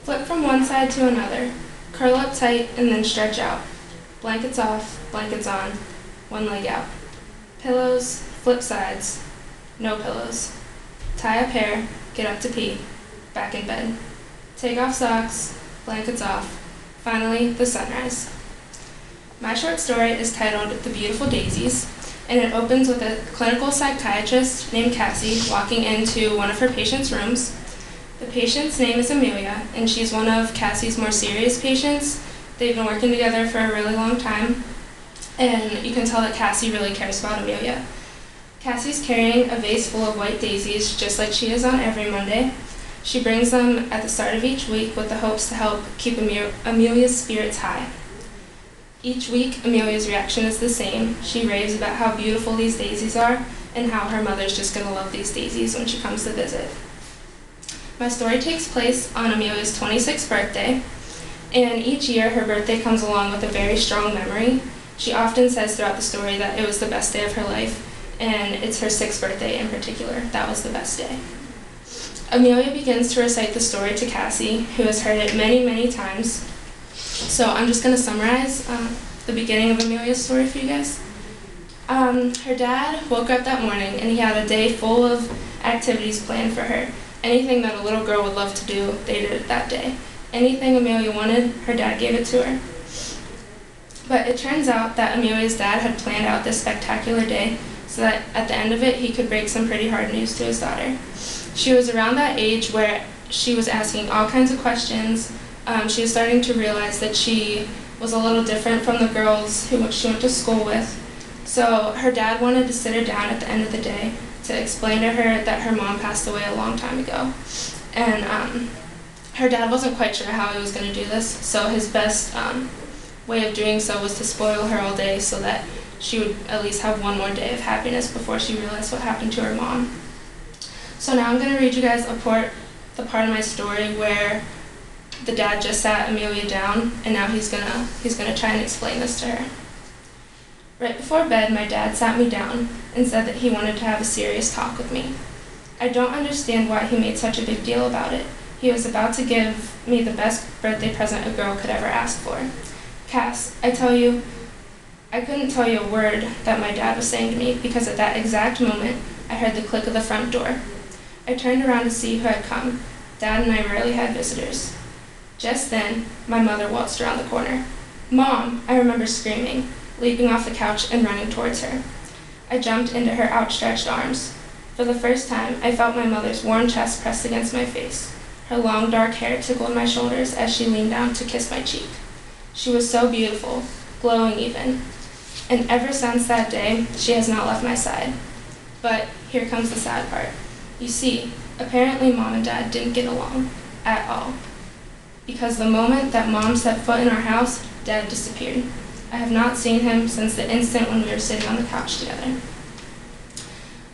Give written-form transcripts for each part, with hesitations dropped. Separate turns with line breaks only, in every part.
Flip from one side to another. Curl up tight and then stretch out. Blankets off, blankets on, one leg out. Pillows, flip sides, no pillows. Tie up hair, get up to pee, back in bed. Take off socks, blankets off. Finally, the sunrise. My short story is titled The Beautiful Daisies, and it opens with a clinical psychiatrist named Cassie walking into one of her patients' rooms. The patient's name is Amelia, and she's one of Cassie's more serious patients. They've been working together for a really long time, and you can tell that Cassie really cares about Amelia. Cassie's carrying a vase full of white daisies, just like she is on every Monday. She brings them at the start of each week with the hopes to help keep Amelia's spirits high. Each week, Amelia's reaction is the same. She raves about how beautiful these daisies are and how her mother's just going to love these daisies when she comes to visit. My story takes place on Amelia's 26th birthday, and each year her birthday comes along with a very strong memory. She often says throughout the story that it was the best day of her life, and it's her 6th birthday in particular. That was the best day. Amelia begins to recite the story to Cassie, who has heard it many, many times. So I'm just going to summarize the beginning of Amelia's story for you guys. Her dad woke up that morning and he had a day full of activities planned for her. Anything that a little girl would love to do, they did it that day. Anything Amelia wanted, her dad gave it to her. But it turns out that Amelia's dad had planned out this spectacular day so that at the end of it he could break some pretty hard news to his daughter. She was around that age where she was asking all kinds of questions. She was starting to realize that she was a little different from the girls who she went to school with. So her dad wanted to sit her down at the end of the day to explain to her that her mom passed away a long time ago. And her dad wasn't quite sure how he was going to do this, so his best way of doing so was to spoil her all day so that she would at least have one more day of happiness before she realized what happened to her mom. So now I'm going to read you guys the part of my story where the dad just sat Amelia down, and now he's gonna try and explain this to her. Right before bed, my dad sat me down and said that he wanted to have a serious talk with me. I don't understand why he made such a big deal about it. He was about to give me the best birthday present a girl could ever ask for. Cass, I couldn't tell you a word that my dad was saying to me because at that exact moment, I heard the click of the front door. I turned around to see who had come. Dad and I rarely had visitors. Just then, my mother waltzed around the corner. "Mom!" I remember screaming, leaping off the couch and running towards her. I jumped into her outstretched arms. For the first time, I felt my mother's warm chest pressed against my face. Her long dark hair tickled my shoulders as she leaned down to kiss my cheek. She was so beautiful, glowing even. And ever since that day, she has not left my side. But here comes the sad part. You see, apparently Mom and Dad didn't get along at all. Because the moment that Mom set foot in our house, Dad disappeared. I have not seen him since the instant when we were sitting on the couch together.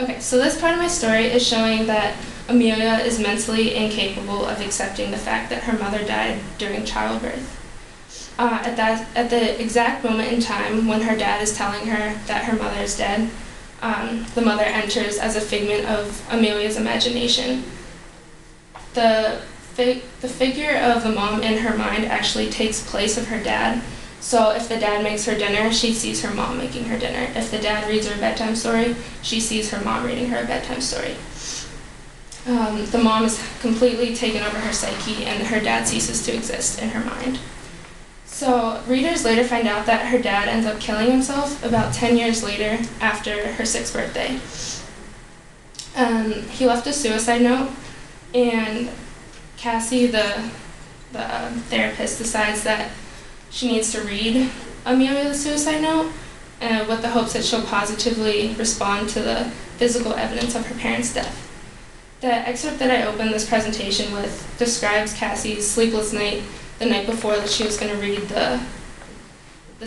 Okay, so this part of my story is showing that Amelia is mentally incapable of accepting the fact that her mother died during childbirth. At the exact moment in time when her dad is telling her that her mother is dead, the mother enters as a figment of Amelia's imagination. The figure of the mom in her mind actually takes place of her dad. So if the dad makes her dinner, she sees her mom making her dinner. If the dad reads her a bedtime story, she sees her mom reading her a bedtime story. The mom is completely taken over her psyche, and her dad ceases to exist in her mind. So readers later find out that her dad ends up killing himself about 10 years later after her 6th birthday. He left a suicide note, and Cassie, the therapist, decides that she needs to read Amelia the suicide note with the hopes that she'll positively respond to the physical evidence of her parents' death. The excerpt that I opened this presentation with describes Cassie's sleepless night the night before that she was going to read the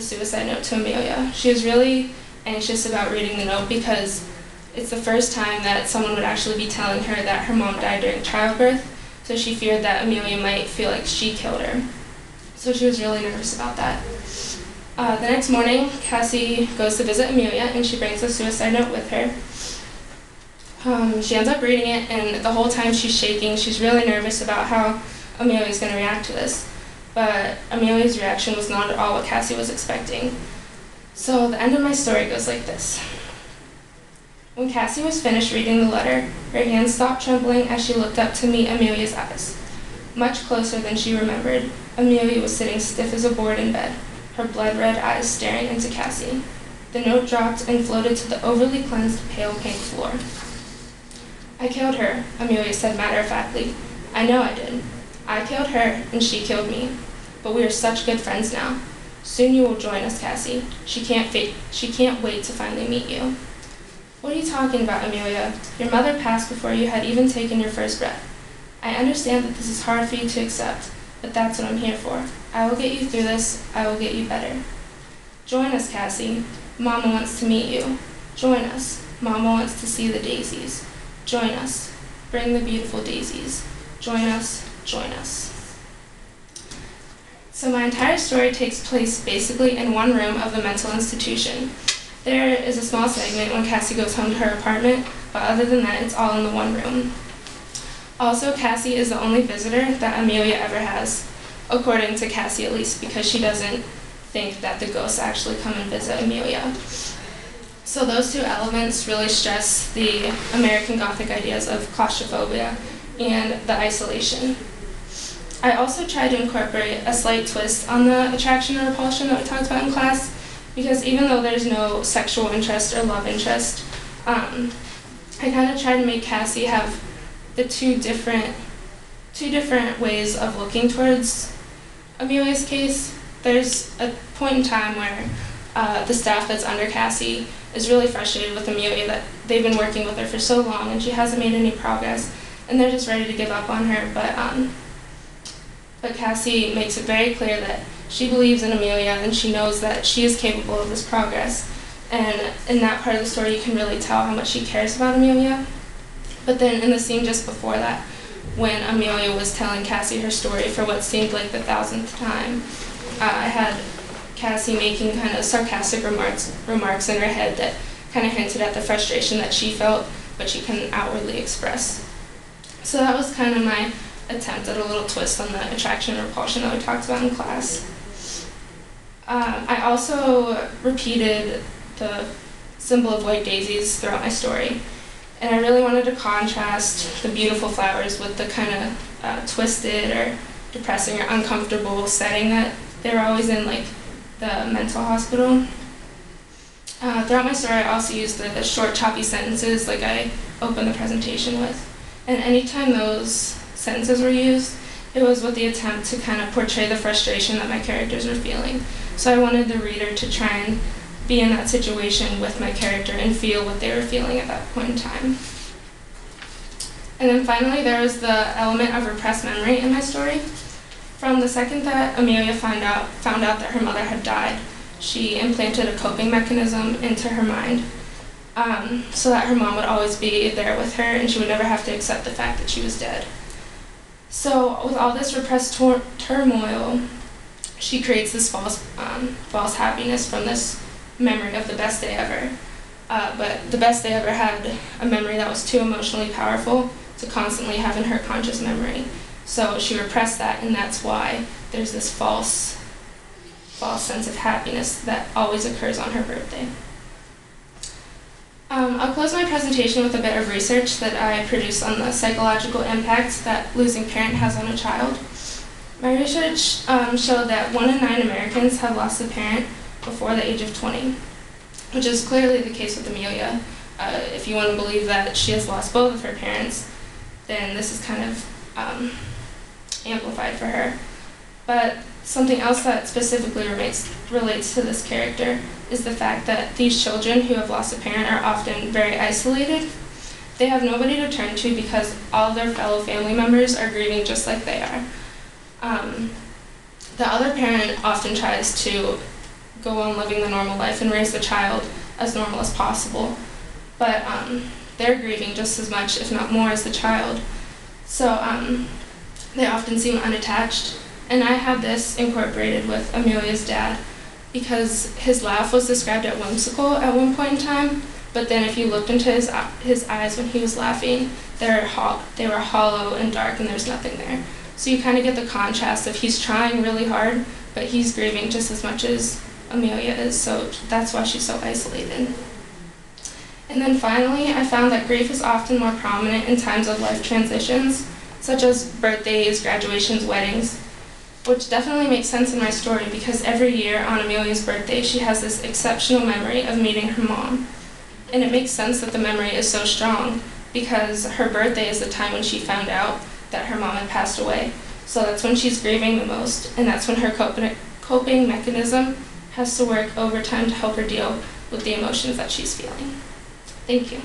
suicide note to Amelia. She was really anxious about reading the note because it's the first time that someone would actually be telling her that her mom died during childbirth, so she feared that Amelia might feel like she killed her. So she was really nervous about that. The next morning, Cassie goes to visit Amelia, and she brings the suicide note with her. She ends up reading it, and the whole time she's shaking. She's really nervous about how Amelia's going to react to this. But Amelia's reaction was not at all what Cassie was expecting. So the end of my story goes like this. When Cassie was finished reading the letter, her hands stopped trembling as she looked up to meet Amelia's eyes. Much closer than she remembered, Amelia was sitting stiff as a board in bed, her blood-red eyes staring into Cassie. The note dropped and floated to the overly cleansed pale pink floor. "I killed her," Amelia said matter-of-factly. "I know I did. I killed her, and she killed me. But we are such good friends now. Soon you will join us, Cassie. She can't wait to finally meet you." "What are you talking about, Amelia? Your mother passed before you had even taken your first breath. I understand that this is hard for you to accept, but that's what I'm here for. I will get you through this. I will get you better. Join us, Cassie. Mama wants to meet you. Join us. Mama wants to see the daisies. Join us. Bring the beautiful daisies. Join us. Join us." So my entire story takes place basically in one room of the mental institution. There is a small segment when Cassie goes home to her apartment, but other than that, it's all in the one room. Also, Cassie is the only visitor that Amelia ever has, according to Cassie at least, because she doesn't think that the ghosts actually come and visit Amelia. So those two elements really stress the American Gothic ideas of claustrophobia and the isolation. I also tried to incorporate a slight twist on the attraction or repulsion that we talked about in class, because even though there's no sexual interest or love interest, I kind of tried to make Cassie have the two different ways of looking towards Amelia's case. There's a point in time where the staff that's under Cassie is really frustrated with Amelia that they've been working with her for so long and she hasn't made any progress, and they're just ready to give up on her. But Cassie makes it very clear that she believes in Amelia and she knows that she is capable of this progress. And in that part of the story, you can really tell how much she cares about Amelia. But then in the scene just before that, when Amelia was telling Cassie her story for what seemed like the 1000th time, I had Cassie making kind of sarcastic remarks in her head that kind of hinted at the frustration that she felt, but she couldn't outwardly express. So that was kind of my attempt at a little twist on the attraction and repulsion that we talked about in class. I also repeated the symbol of white daisies throughout my story, and I really wanted to contrast the beautiful flowers with the kind of twisted or depressing or uncomfortable setting that they were always in, like the mental hospital. Throughout my story, I also used the short, choppy sentences like I opened the presentation with, and anytime those sentences were used, it was with the attempt to kind of portray the frustration that my characters were feeling. So I wanted the reader to try and be in that situation with my character and feel what they were feeling at that point in time. And then finally, there was the element of repressed memory in my story. From the second that Amelia found out that her mother had died, she implanted a coping mechanism into her mind, so that her mom would always be there with her and she would never have to accept the fact that she was dead. So with all this repressed turmoil, she creates this false happiness from this memory of the best day ever. But the best day ever had a memory that was too emotionally powerful to constantly have in her conscious memory. So she repressed that, and that's why there's this false sense of happiness that always occurs on her birthday. I'll close my presentation with a bit of research that I produced on the psychological impact that losing a parent has on a child. My research showed that 1 in 9 Americans have lost a parent before the age of 20, which is clearly the case with Amelia. If you want to believe that she has lost both of her parents, then this is kind of amplified for her. But something else that specifically relates to this character is the fact that these children who have lost a parent are often very isolated. They have nobody to turn to because all of their fellow family members are grieving just like they are. The other parent often tries to go on living the normal life and raise the child as normal as possible, but they're grieving just as much, if not more, as the child. So they often seem unattached, and I had this incorporated with Amelia's dad because his laugh was described as whimsical at one point in time, but then if you looked into his eyes when he was laughing, they were hollow and dark and there's nothing there. So you kind of get the contrast of he's trying really hard, but he's grieving just as much as Amelia is, so that's why she's so isolated. And then finally, I found that grief is often more prominent in times of life transitions, such as birthdays, graduations, weddings, which definitely makes sense in my story because every year on Amelia's birthday, she has this exceptional memory of meeting her mom. And it makes sense that the memory is so strong because her birthday is the time when she found out that her mom had passed away. So that's when she's grieving the most, and that's when her coping mechanism has to work overtime to help her deal with the emotions that she's feeling. Thank you.